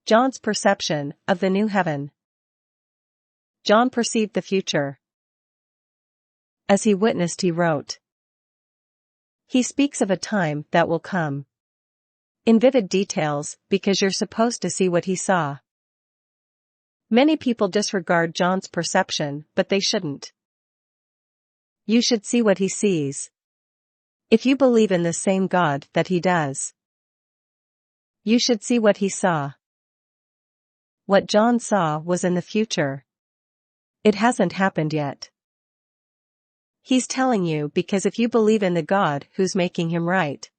John's perception of the new heaven. John perceived the future. As he witnessed, he wrote. He speaks of a time that will come. In vivid details, because you're supposed to see what he saw. Many people disregard John's perception, but they shouldn't. You should see what he sees. If you believe in the same God that he does, you should see what he saw. What John saw was in the future. It hasn't happened yet. He's telling you because if you believe in the God who's making him right,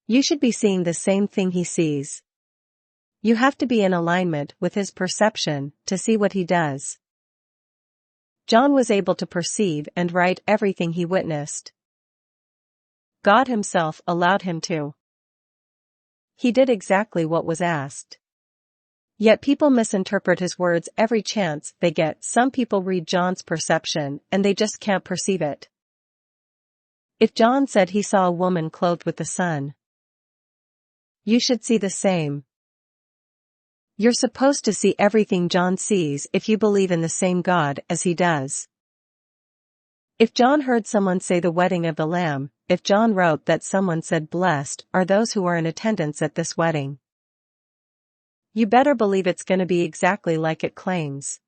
you should be seeing the same thing he sees. You have to be in alignment with his perception to see what he does. John was able to perceive and write everything he witnessed. God himself allowed him to. He did exactly what was asked. Yet people misinterpret his words every chance they get. Some people read John's perception and they just can't perceive it. If John said he saw a woman clothed with the sun, you should see the same. You're supposed to see everything John sees if you believe in the same God as he does. If John heard someone say the wedding of the Lamb, if John wrote that someone said blessed are those who are in attendance at this wedding, you better believe it's going to be exactly like it claims.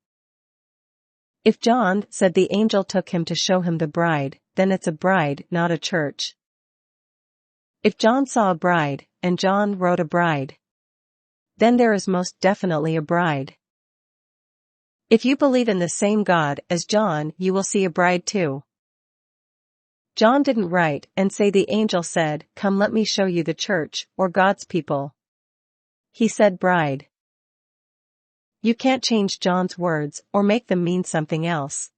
If John said the angel took him to show him the bride, then it's a bride, not a church. If John saw a bride, and John wrote a bride, then there is most definitely a bride. If you believe in the same God as John, you will see a bride too. John didn't write and say the angel said, "Come, let me show you the church," or God's people. He said bride. You can't change John's words or make them mean something else.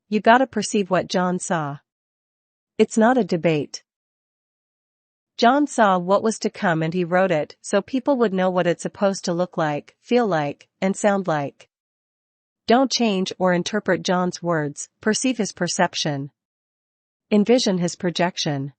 You gotta perceive what John saw. It's not a debate. John saw what was to come and he wrote it so people would know what it's supposed to look like, feel like, and sound like. Don't change or interpret John's words, perceive his perception. Envision his projection.